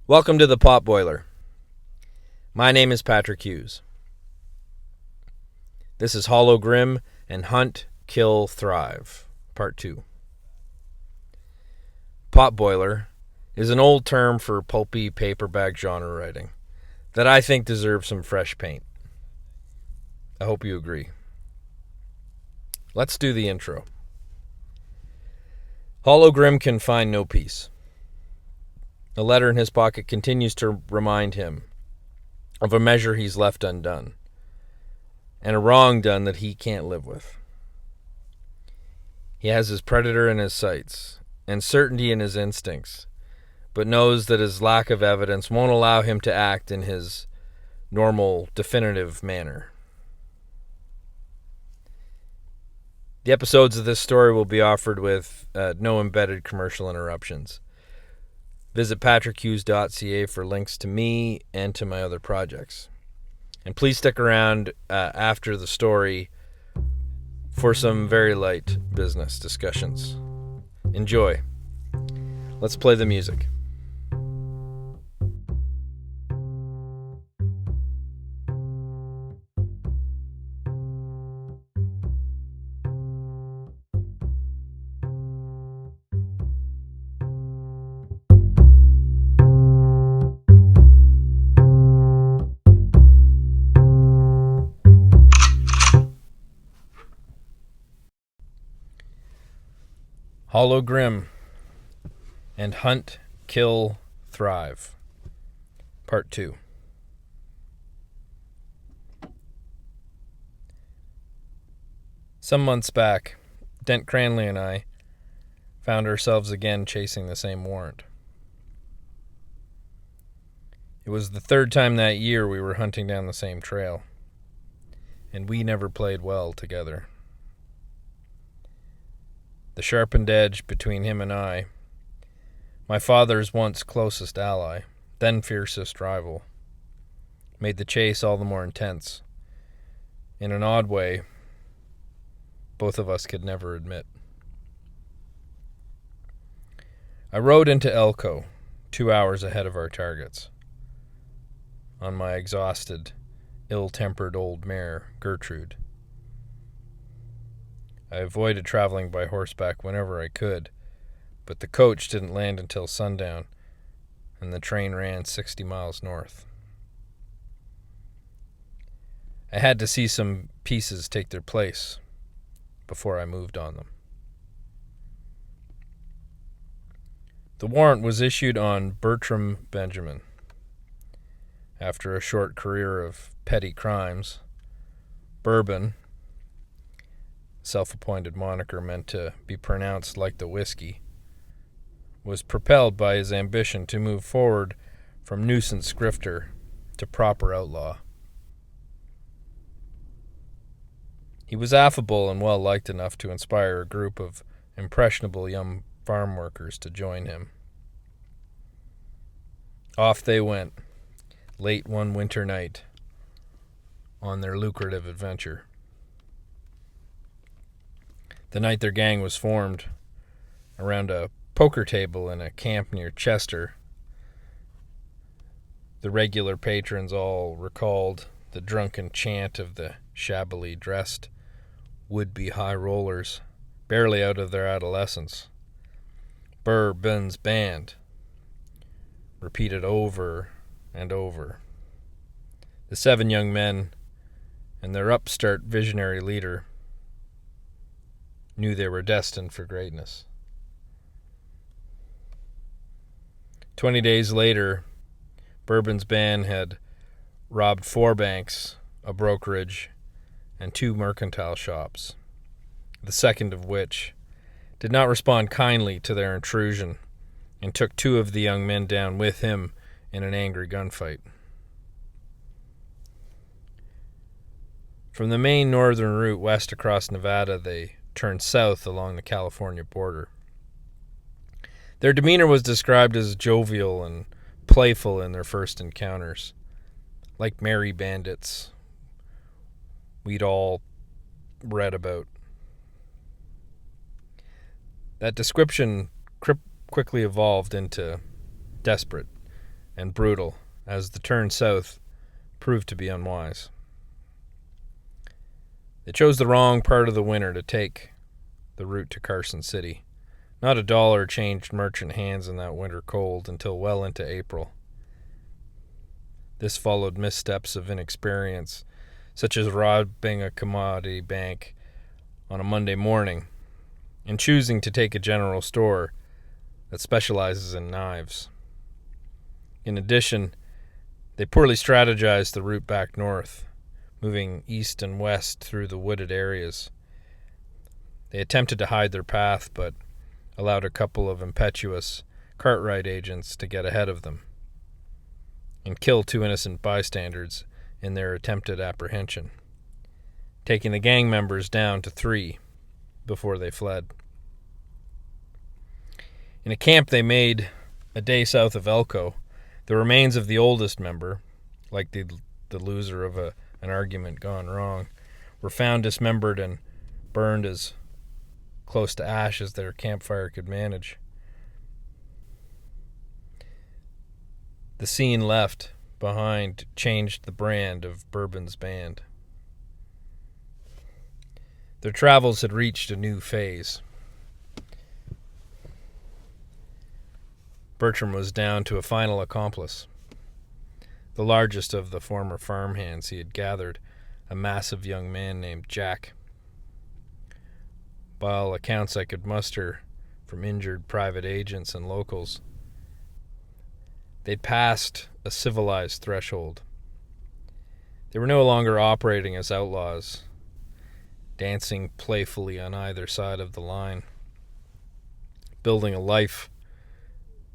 Welcome to the Potboiler. My name is Patrick Hughes. This is Hollow Grim and Hunt, Kill, Thrive, Part 2. Potboiler is an old term for pulpy paperback genre writing that I think deserves some fresh paint. I hope you agree. Let's do the intro. Hollow Grim can find no peace. The letter in his pocket continues to remind him of a measure he's left undone, and a wrong done that he can't live with. He has his predator in his sights, and certainty in his instincts, but knows that his lack of evidence won't allow him to act in his normal, definitive manner. The episodes of this story will be offered with no embedded commercial interruptions. Visit patrickhughes.ca for links to me and to my other projects. And please stick around after the story for some very light business discussions. Enjoy. Let's play the music. Hollow Grim and Hunt, Kill, Thrive, Part 2. Some months back, Dent Cranley and I found ourselves again chasing the same warrant. It was the third time that year we were hunting down the same trail, and we never played well together. The sharpened edge between him and I, my father's once closest ally, then fiercest rival, made the chase all the more intense. In an odd way, both of us could never admit. I rode into Elko, 2 hours ahead of our targets, on my exhausted, ill-tempered old mare, Gertrude. I avoided traveling by horseback whenever I could, but the coach didn't land until sundown, and the train ran 60 miles north. I had to see some pieces take their place before I moved on them. The warrant was issued on Bertram Benjamin. After a short career of petty crimes, Bourbon, self-appointed moniker meant to be pronounced like the whiskey, was propelled by his ambition to move forward from nuisance grifter to proper outlaw. He was affable and well-liked enough to inspire a group of impressionable young farm workers to join him. Off they went, late one winter night, on their lucrative adventure. The night their gang was formed around a poker table in a camp near Chester, the regular patrons all recalled the drunken chant of the shabbily dressed would-be high rollers, barely out of their adolescence. Bourbon's band, repeated over and over. The 7 young men and their upstart visionary leader knew they were destined for greatness. 20 days later, Bourbon's band had robbed 4 banks, a brokerage, and 2 mercantile shops, the second of which did not respond kindly to their intrusion and took 2 of the young men down with him in an angry gunfight. From the main northern route west across Nevada, they turned south along the California border. Their demeanor was described as jovial and playful in their first encounters, like merry bandits we'd all read about. That description quickly evolved into desperate, and brutal, as the turn south proved to be unwise. They chose the wrong part of the winter to take the route to Carson City. Not a dollar changed merchant hands in that winter cold until well into April. This followed missteps of inexperience, such as robbing a commodity bank on a Monday morning and choosing to take a general store that specializes in knives. In addition, they poorly strategized the route back north, moving east and west through the wooded areas. They attempted to hide their path, but allowed a couple of impetuous Cartwright agents to get ahead of them and kill 2 innocent bystanders in their attempted apprehension, taking the gang members down to 3 before they fled. In a camp they made a day south of Elko, the remains of the oldest member, like the loser of an argument gone wrong, were found dismembered and burned as close to ash as their campfire could manage. The scene left behind changed the brand of Bourbon's band. Their travels had reached a new phase. Bertram was down to a final accomplice, the largest of the former farmhands he had gathered, a massive young man named Jack. By all accounts I could muster from injured private agents and locals, they'd passed a civilized threshold. They were no longer operating as outlaws, dancing playfully on either side of the line, building a life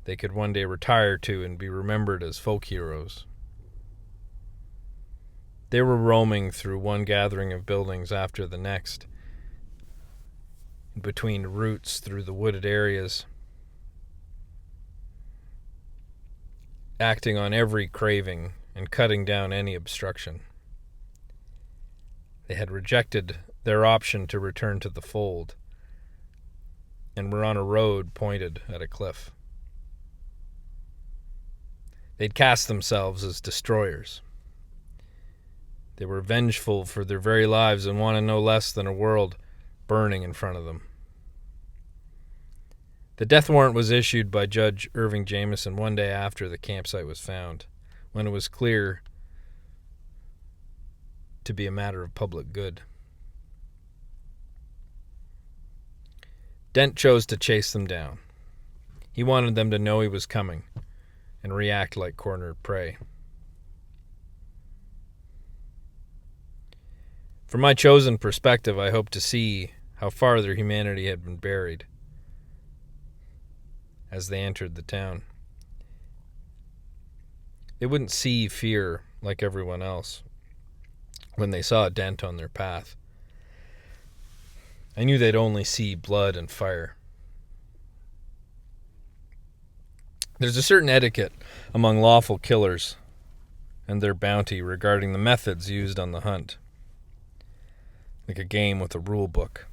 they could one day retire to and be remembered as folk heroes. They were roaming through one gathering of buildings after the next, between routes through the wooded areas, acting on every craving and cutting down any obstruction. They had rejected their option to return to the fold and were on a road pointed at a cliff. They'd cast themselves as destroyers. They were vengeful for their very lives and wanted no less than a world burning in front of them. The death warrant was issued by Judge Irving Jameson one day after the campsite was found, when it was clear to be a matter of public good. Dent chose to chase them down. He wanted them to know he was coming and react like cornered prey. From my chosen perspective, I hoped to see how far their humanity had been buried as they entered the town. They wouldn't see fear like everyone else when they saw a dent on their path. I knew they'd only see blood and fire. There's a certain etiquette among lawful killers and their bounty regarding the methods used on the hunt, like a game with a rule book.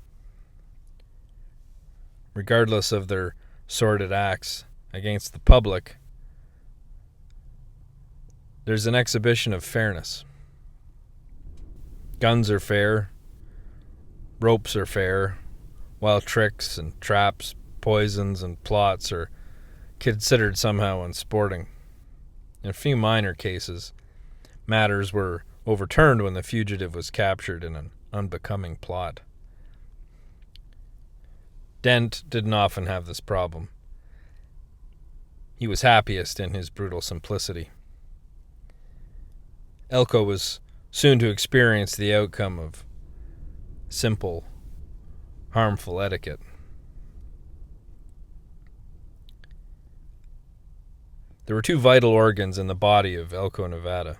Regardless of their sordid acts against the public, there's an exhibition of fairness. Guns are fair, ropes are fair, while tricks and traps, poisons and plots are considered somehow unsporting. In a few minor cases, matters were overturned when the fugitive was captured in an unbecoming plot. Dent didn't often have this problem. He was happiest in his brutal simplicity. Elko was soon to experience the outcome of simple, harmful etiquette. There were 2 vital organs in the body of Elko, Nevada.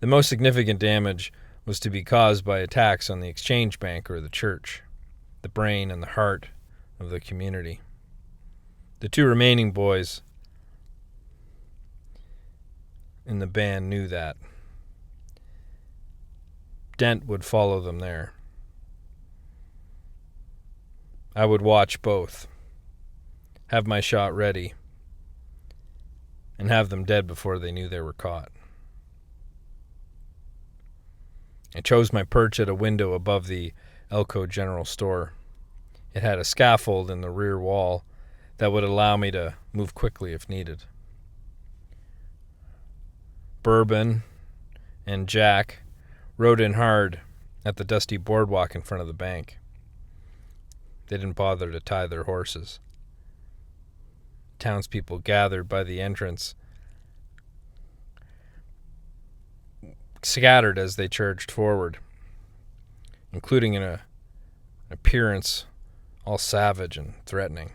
The most significant damage was to be caused by attacks on the exchange bank or the church, the brain and the heart of the community. The 2 remaining boys in the band knew that. Dent would follow them there. I would watch both, have my shot ready, and have them dead before they knew they were caught. I chose my perch at a window above the Elko General Store. It had a scaffold in the rear wall that would allow me to move quickly if needed. Bourbon and Jack rode in hard at the dusty boardwalk in front of the bank. They didn't bother to tie their horses. Townspeople gathered by the entrance scattered as they charged forward, including an appearance all savage and threatening.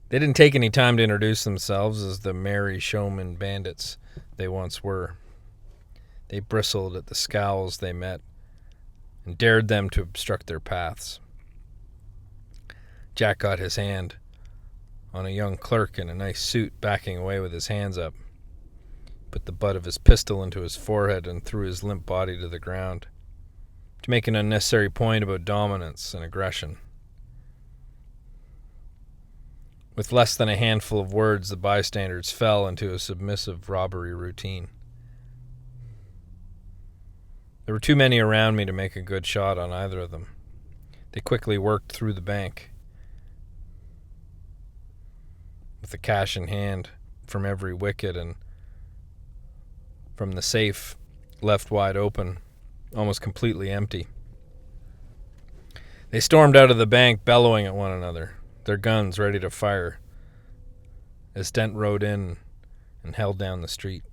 They didn't take any time to introduce themselves as the merry showman bandits they once were. They bristled at the scowls they met and dared them to obstruct their paths. Jack got his hand on a young clerk in a nice suit backing away with his hands up, put the butt of his pistol into his forehead and threw his limp body to the ground to make an unnecessary point about dominance and aggression. With less than a handful of words, the bystanders fell into a submissive robbery routine. There were too many around me to make a good shot on either of them. They quickly worked through the bank, with the cash in hand from every wicket and from the safe left wide open, almost completely empty. They stormed out of the bank, bellowing at one another, their guns ready to fire, as Dent rode in and held down the street.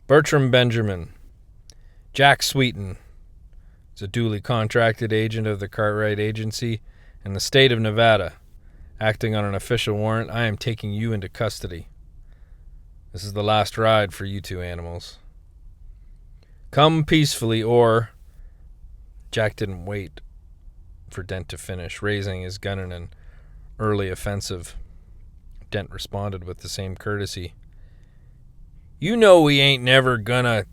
Bertram Benjamin, Jack Sweeten, is a duly contracted agent of the Cartwright Agency in the state of Nevada. Acting on an official warrant, I am taking you into custody. This is the last ride for you two animals. Come peacefully, or... Jack didn't wait for Dent to finish, raising his gun in an early offensive. Dent responded with the same courtesy. You know we ain't never gonna...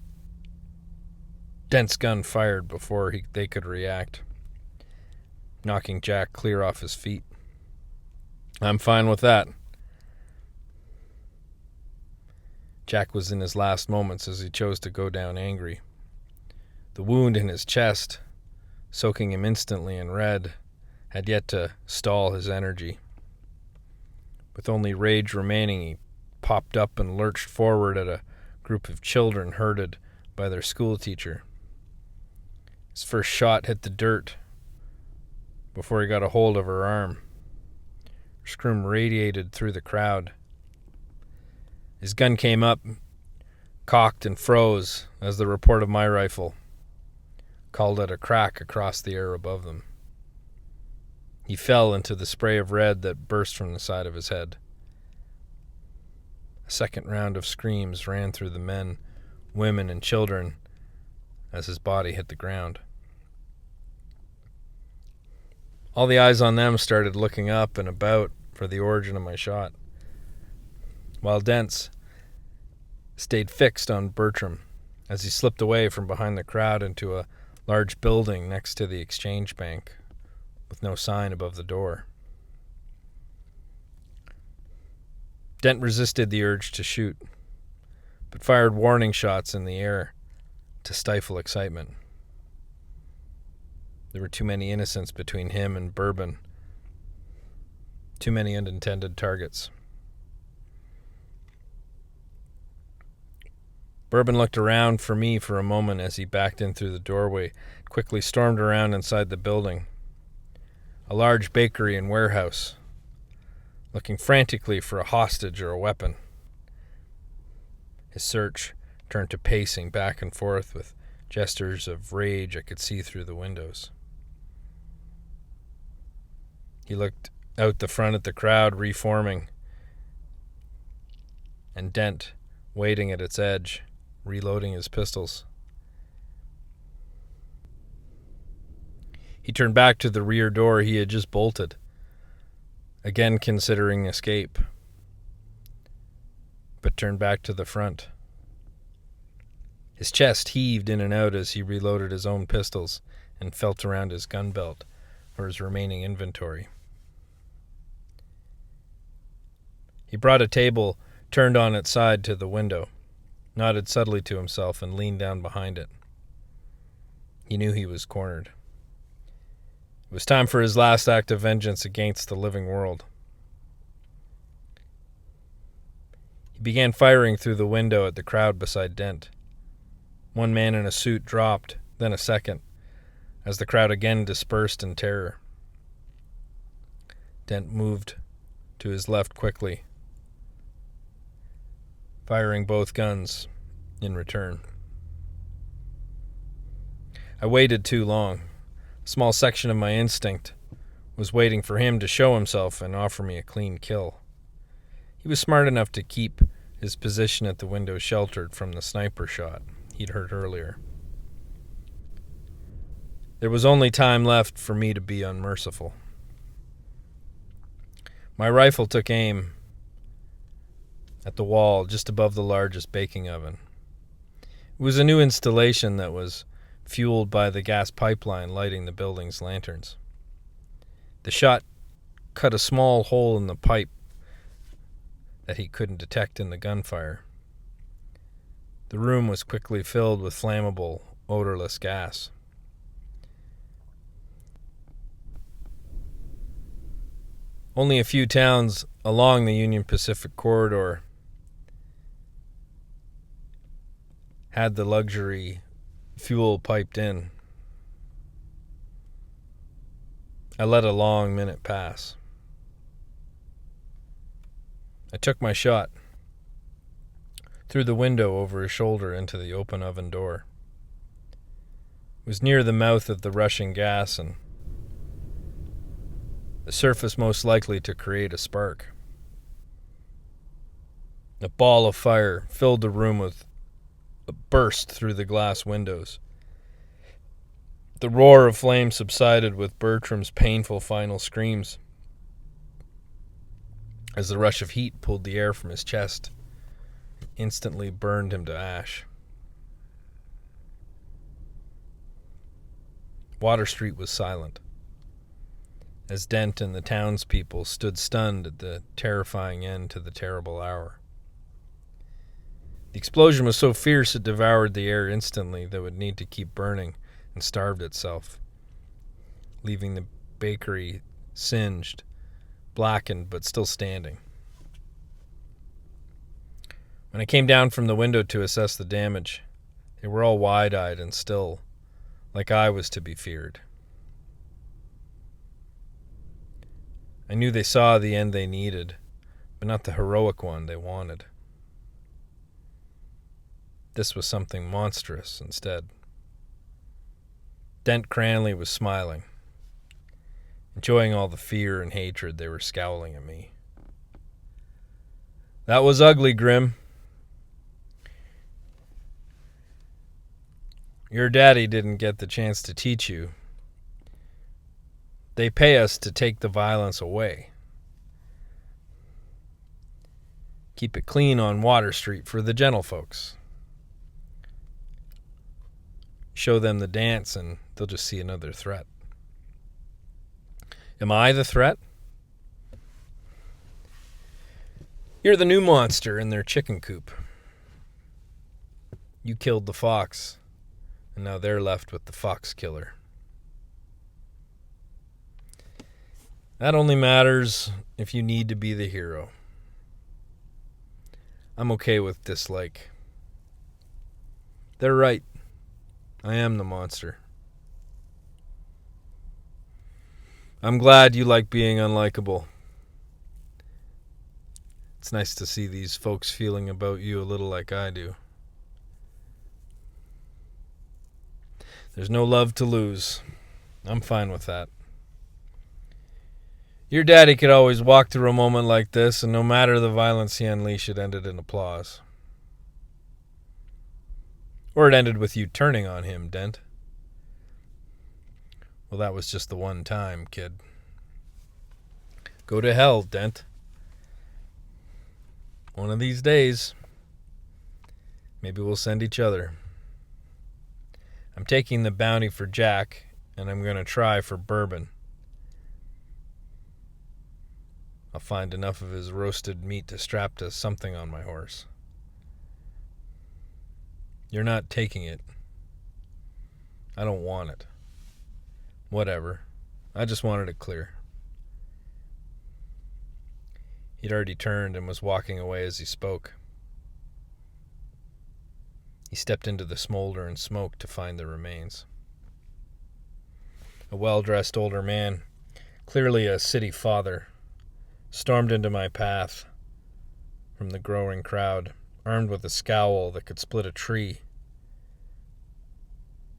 Dent's gun fired before they could react, knocking Jack clear off his feet. I'm fine with that. Jack was in his last moments as he chose to go down angry. The wound in his chest, soaking him instantly in red, had yet to stall his energy. With only rage remaining, he popped up and lurched forward at a group of children herded by their schoolteacher. His first shot hit the dirt before he got a hold of her arm. Her scream radiated through the crowd. His gun came up, cocked and froze as the report of my rifle called out a crack across the air above them. He fell into the spray of red that burst from the side of his head. A second round of screams ran through the men, women, and children as his body hit the ground. All the eyes on them started looking up and about for the origin of my shot, while Dent's stayed fixed on Bertram as he slipped away from behind the crowd into a large building next to the exchange bank with no sign above the door. Dent resisted the urge to shoot, but fired warning shots in the air to stifle excitement. There were too many innocents between him and Bourbon, too many unintended targets. Bourbon looked around for me for a moment as he backed in through the doorway, quickly stormed around inside the building, a large bakery and warehouse, looking frantically for a hostage or a weapon. His search turned to pacing back and forth with gestures of rage I could see through the windows. He looked out the front at the crowd reforming, and Dent waiting at its edge, reloading his pistols. He turned back to the rear door he had just bolted, again considering escape, but turned back to the front. His chest heaved in and out as he reloaded his own pistols and felt around his gun belt for his remaining inventory. He brought a table turned on its side to the window, nodded subtly to himself, and leaned down behind it. He knew he was cornered. It was time for his last act of vengeance against the living world. He began firing through the window at the crowd beside Dent. One man in a suit dropped, then a second, as the crowd again dispersed in terror. Dent moved to his left quickly, firing both guns in return. I waited too long. A small section of my instinct was waiting for him to show himself and offer me a clean kill. He was smart enough to keep his position at the window sheltered from the sniper shot he'd heard earlier. There was only time left for me to be unmerciful. My rifle took aim at the wall just above the largest baking oven. It was a new installation that was fueled by the gas pipeline lighting the building's lanterns. The shot cut a small hole in the pipe that he couldn't detect in the gunfire. The room was quickly filled with flammable, odorless gas. Only a few towns along the Union Pacific corridor had the luxury fuel piped in. I let a long minute pass. I took my shot through the window over his shoulder into the open oven door. It was near the mouth of the rushing gas and the surface most likely to create a spark. A ball of fire filled the room with a burst through the glass windows. The roar of flame subsided with Bertram's painful final screams as the rush of heat pulled the air from his chest and instantly burned him to ash. Water Street was silent as Dent and the townspeople stood stunned at the terrifying end to the terrible hour. The explosion was so fierce it devoured the air instantly that it would need to keep burning and starved itself, leaving the bakery singed, blackened, but still standing. When I came down from the window to assess the damage, they were all wide-eyed and still, like I was to be feared. I knew they saw the end they needed, but not the heroic one they wanted. This was something monstrous instead. Dent Cranley was smiling, enjoying all the fear and hatred they were scowling at me. That was ugly, Grim. Your daddy didn't get the chance to teach you. They pay us to take the violence away. Keep it clean on Water Street for the gentlefolks. Show them the dance and they'll just see another threat. Am I the threat? You're the new monster in their chicken coop. You killed the fox, and now they're left with the fox killer. That only matters if you need to be the hero. I'm okay with dislike. They're right. I am the monster. I'm glad you like being unlikable. It's nice to see these folks feeling about you a little like I do. There's no love to lose. I'm fine with that. Your daddy could always walk through a moment like this, and no matter the violence he unleashed, it ended in applause. Or it ended with you turning on him, Dent. Well, that was just the one time, kid. Go to hell, Dent. One of these days, maybe we'll send each other. I'm taking the bounty for Jack, and I'm going to try for Bourbon. I'll find enough of his roasted meat to strap to something on my horse. You're not taking it. I don't want it. Whatever. I just wanted it clear. He'd already turned and was walking away as he spoke. He stepped into the smolder and smoke to find the remains. A well-dressed older man, clearly a city father, stormed into my path from the growing crowd, armed with a scowl that could split a tree,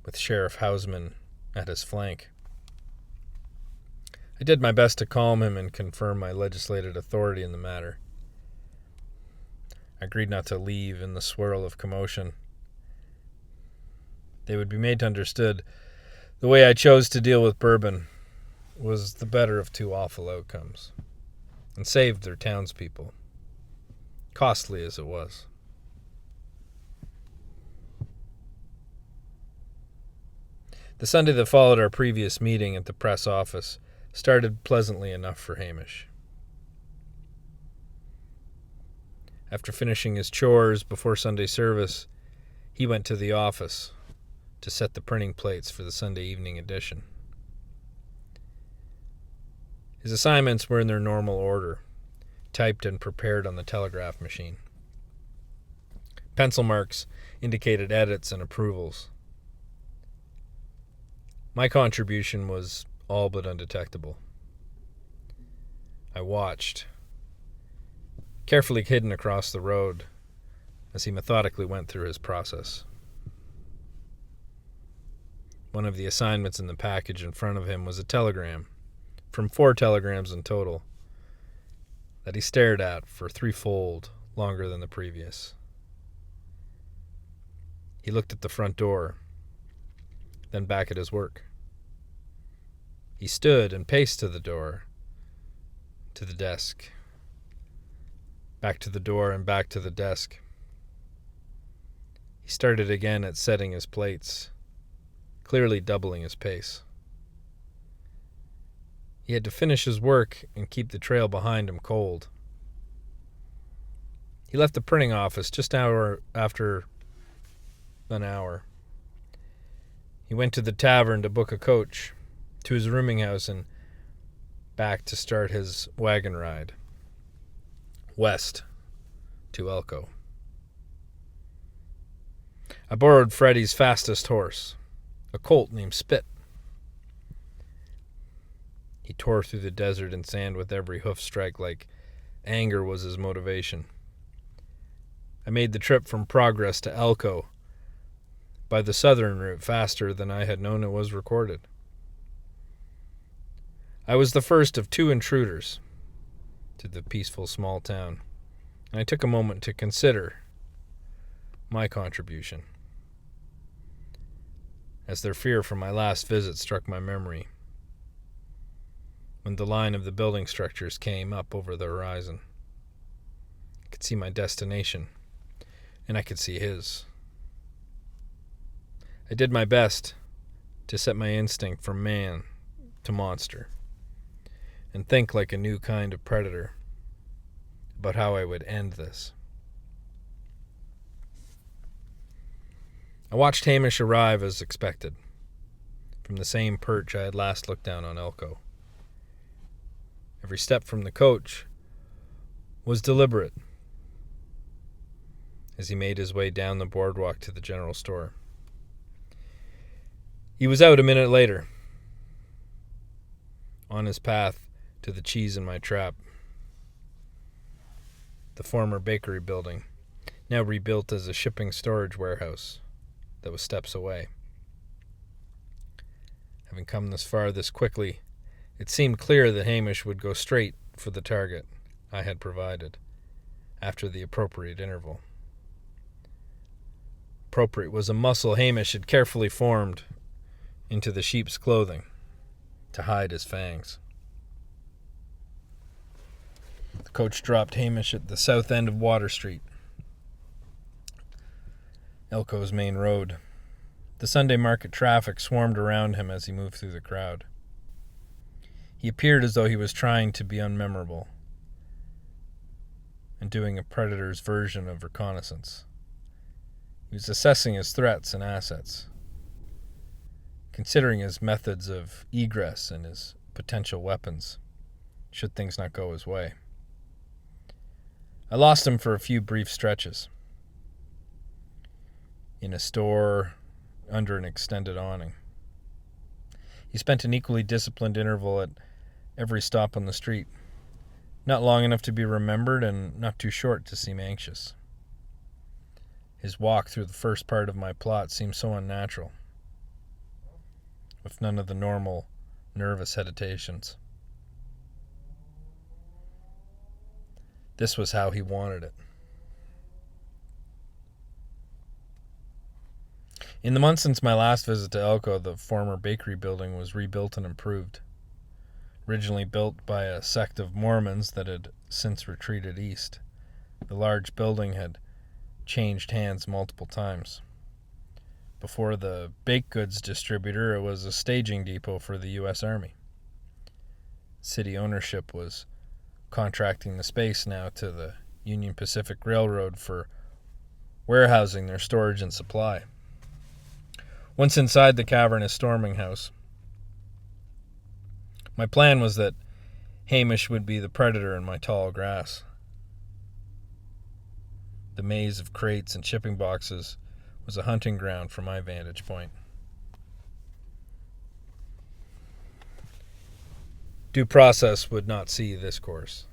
with Sheriff Hausman at his flank. I did my best to calm him and confirm my legislated authority in the matter. I agreed not to leave in the swirl of commotion. They would be made to understood the way I chose to deal with Bourbon was the better of two awful outcomes, and saved their townspeople, costly as it was. The Sunday that followed our previous meeting at the press office started pleasantly enough for Hamish. After finishing his chores before Sunday service, he went to the office to set the printing plates for the Sunday evening edition. His assignments were in their normal order, typed and prepared on the telegraph machine. Pencil marks indicated edits and approvals. My contribution was all but undetectable. I watched, carefully hidden across the road, as he methodically went through his process. One of the assignments in the package in front of him was a telegram, from 4 telegrams in total, that he stared at for threefold longer than the previous. He looked at the front door, then back at his work. He stood and paced to the door, to the desk, back to the door and back to the desk. He started again at setting his plates, clearly doubling his pace. He had to finish his work and keep the trail behind him cold. He left the printing office just after an hour. He went to the tavern to book a coach, to his rooming house, and back to start his wagon ride west to Elko. I borrowed Freddie's fastest horse, a colt named Spit. He tore through the desert and sand with every hoof strike like anger was his motivation. I made the trip from Progress to Elko by the southern route faster than I had known it was recorded. I was the first of 2 intruders to the peaceful small town, and I took a moment to consider my contribution, as their fear from my last visit struck my memory when the line of the building structures came up over the horizon. I could see my destination, and I could see his. I did my best to set my instinct from man to monster, and think like a new kind of predator about how I would end this. I watched Hamish arrive as expected, from the same perch I had last looked down on Elko. Every step from the coach was deliberate as he made his way down the boardwalk to the general store. He was out a minute later, on his path to the cheese in my trap, the former bakery building, now rebuilt as a shipping storage warehouse that was steps away. Having come this far this quickly, it seemed clear that Hamish would go straight for the target I had provided, after the appropriate interval. Appropriate was a muscle Hamish had carefully formed into the sheep's clothing to hide his fangs. The coach dropped Hamish at the south end of Water Street, Elko's main road. The Sunday market traffic swarmed around him as he moved through the crowd. He appeared as though he was trying to be unmemorable, and doing a predator's version of reconnaissance. He was assessing his threats and assets, considering his methods of egress and his potential weapons, should things not go his way. I lost him for a few brief stretches. In a store, under an extended awning. He spent an equally disciplined interval at every stop on the street, not long enough to be remembered and not too short to seem anxious. His walk through the first part of my plot seemed so unnatural, with none of the normal nervous hesitations. This was how he wanted it. In the months since my last visit to Elko, the former bakery building was rebuilt and improved. Originally built by a sect of Mormons that had since retreated east, the large building had changed hands multiple times. Before the baked goods distributor, it was a staging depot for the U.S. Army. City ownership was contracting the space now to the Union Pacific Railroad for warehousing their storage and supply. Once inside the cavernous storming house, my plan was that Hamish would be the predator in my tall grass. The maze of crates and shipping boxes was a hunting ground from my vantage point. Due process would not see this course.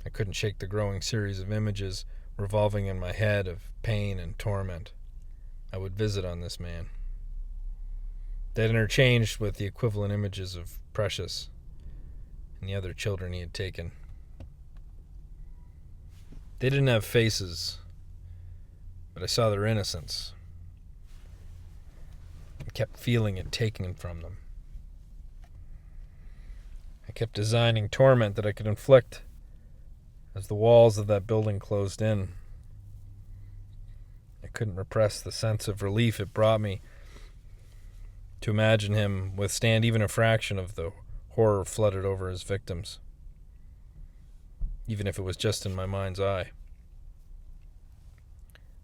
I couldn't shake the growing series of images revolving in my head of pain and torment I would visit on this man. That interchanged with the equivalent images of Precious and the other children he had taken. They didn't have faces, but I saw their innocence and kept feeling it taken from them. I kept designing torment that I could inflict as the walls of that building closed in. I couldn't repress the sense of relief it brought me to imagine him withstand even a fraction of the horror flooded over his victims, even if it was just in my mind's eye.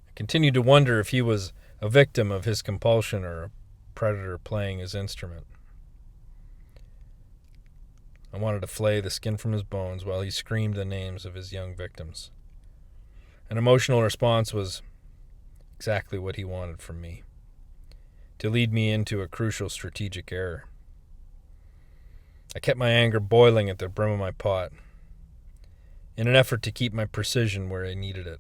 I continued to wonder if he was a victim of his compulsion or a predator playing his instrument. I wanted to flay the skin from his bones while he screamed the names of his young victims. An emotional response was exactly what he wanted from me, to lead me into a crucial strategic error. I kept my anger boiling at the brim of my pot, in an effort to keep my precision where I needed it.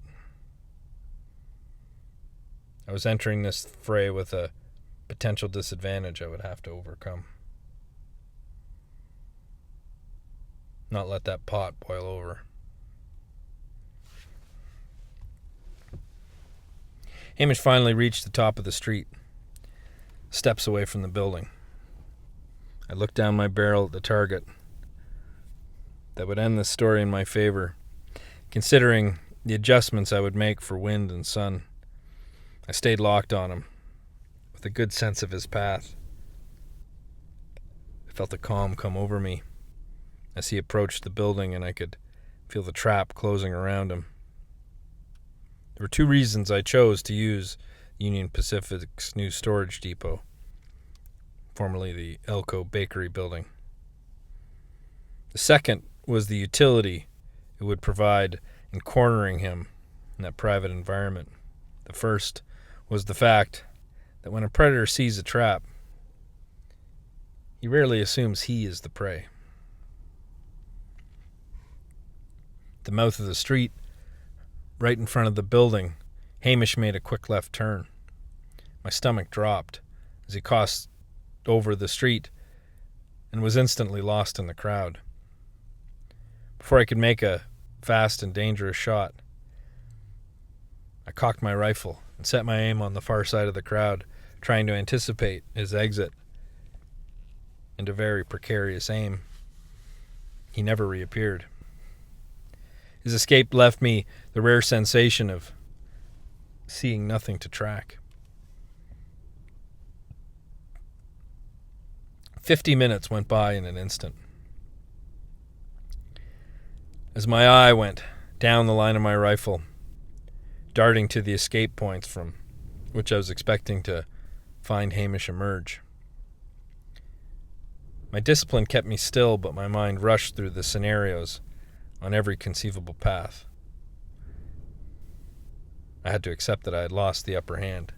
I was entering this fray with a potential disadvantage I would have to overcome. Not let that pot boil over. Hamish finally reached the top of the street, steps away from the building. I looked down my barrel at the target that would end this story in my favor, considering the adjustments I would make for wind and sun. I stayed locked on him, with a good sense of his path. I felt a calm come over me as he approached the building, and I could feel the trap closing around him. There were two reasons I chose to use Union Pacific's new storage depot, formerly the Elko Bakery building. The second was the utility it would provide in cornering him in that private environment. The first was the fact that when a predator sees a trap, he rarely assumes he is the prey. The mouth of the street, right in front of the building, Hamish made a quick left turn. My stomach dropped as he crossed over the street and was instantly lost in the crowd. Before I could make a fast and dangerous shot, I cocked my rifle and set my aim on the far side of the crowd, trying to anticipate his exit. And a very precarious aim. He never reappeared. His escape left me the rare sensation of seeing nothing to track. 50 minutes went by in an instant. as my eye went down the line of my rifle, darting to the escape points from which I was expecting to find Hamish emerge. My discipline kept me still, but my mind rushed through the scenarios on every conceivable path. I had to accept that I had lost the upper hand.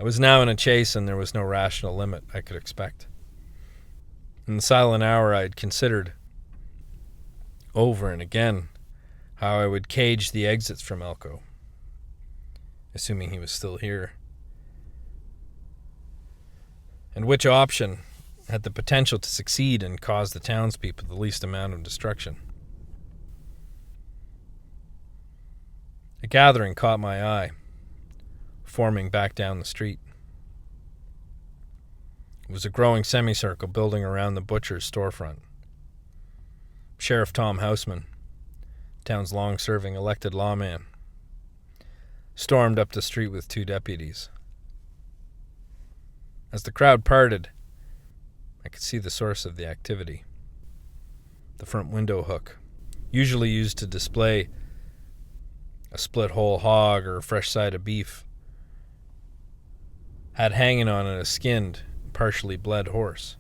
I was now in a chase, and there was no rational limit I could expect. In the silent hour, I had considered over and again how I would cage the exits from Elko, assuming he was still here, and which option had the potential to succeed and cause the townspeople the least amount of destruction. A gathering caught my eye, forming back down the street. It was a growing semicircle building around the butcher's storefront. Sheriff Tom Houseman, town's long-serving elected lawman, stormed up the street with 2 deputies. As the crowd parted, I could see the source of the activity. The front window hook, usually used to display a split whole hog or a fresh side of beef, had hanging on it a skinned, partially bled horse.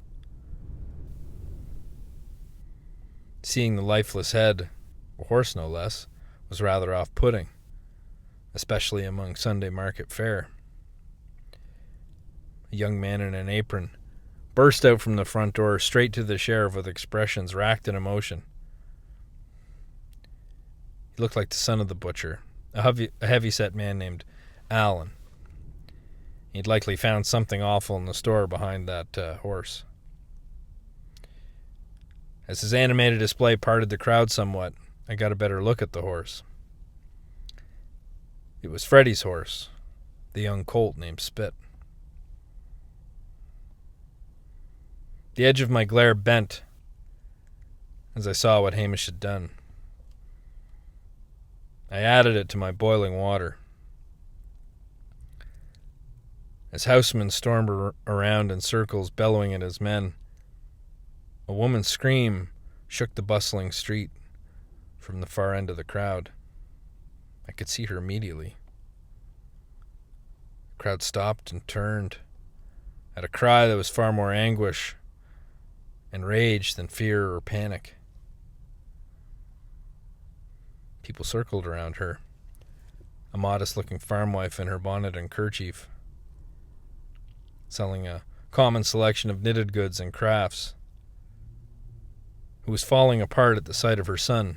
Seeing the lifeless head, a horse no less, was rather off-putting, especially among Sunday market fare. A young man in an apron burst out from the front door straight to the sheriff with expressions racked in emotion. He looked like the son of the butcher, a heavy-set man named Allen. He'd likely found something awful in the store behind that horse. As his animated display parted the crowd somewhat, I got a better look at the horse. It was Freddy's horse, the young colt named Spit. The edge of my glare bent as I saw what Hamish had done. I added it to my boiling water. As Houseman stormed around in circles, bellowing at his men, a woman's scream shook the bustling street from the far end of the crowd. I could see her immediately. The crowd stopped and turned at a cry that was far more anguish and rage than fear or panic. People circled around her, a modest-looking farm wife in her bonnet and kerchief, selling a common selection of knitted goods and crafts, who was falling apart at the sight of her son,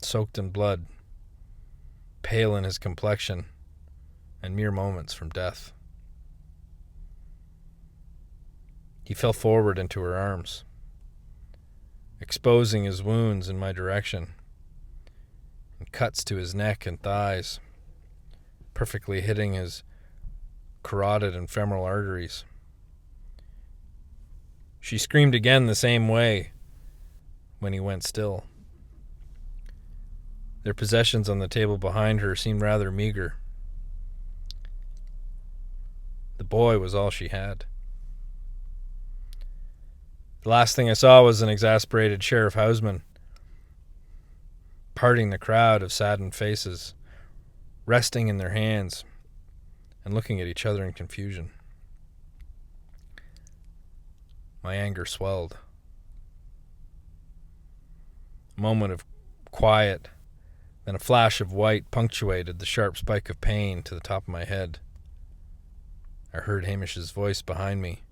soaked in blood, pale in his complexion, and mere moments from death. He fell forward into her arms, exposing his wounds in my direction, and cuts to his neck and thighs, perfectly hitting his carotid and femoral arteries. She screamed again the same way when he went still. Their possessions on the table behind her seemed rather meager. The boy was all she had. The last thing I saw was an exasperated Sheriff Houseman parting the crowd of saddened faces, resting in their hands and looking at each other in confusion. My anger swelled. A moment of quiet, then a flash of white punctuated the sharp spike of pain to the top of my head. I heard Hamish's voice behind me.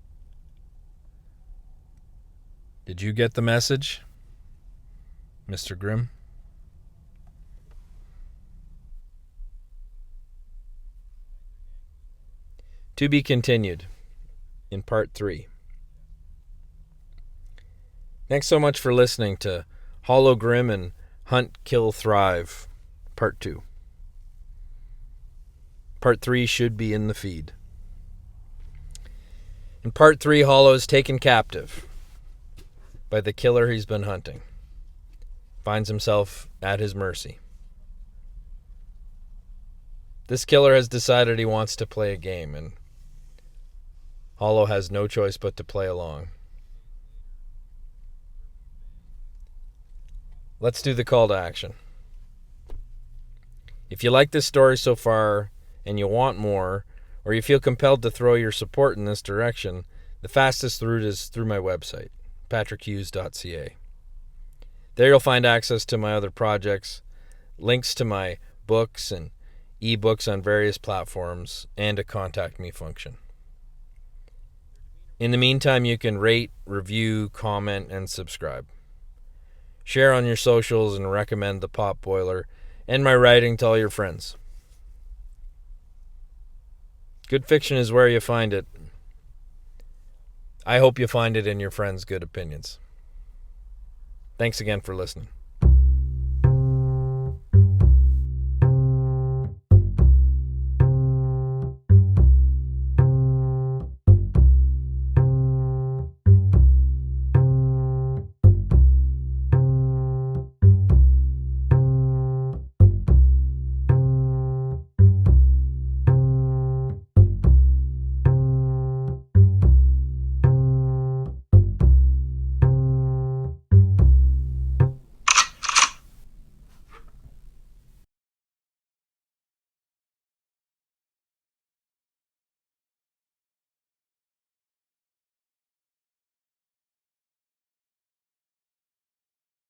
"Did you get the message, Mr. Grimm?" To be continued in part 3. Thanks so much for listening to Hollow Grimm and Hunt, Kill, Thrive, part 2. Part 3 should be in the feed. In part 3, Hollow is taken captive by the killer he's been hunting. Finds himself at his mercy. This killer has decided he wants to play a game, and Hollow has no choice but to play along. let's do the call to action. If you like this story so far and you want more, or you feel compelled to throw your support in this direction, the fastest route is through my website, patrickhughes.ca. There you'll find access to my other projects, links to my books and ebooks on various platforms, and a contact me function. In the meantime, you can rate, review, comment, and subscribe. Share on your socials and recommend the Potboiler and my writing to all your friends. Good fiction is where you find it. I hope you find it in your friends' good opinions. Thanks again for listening.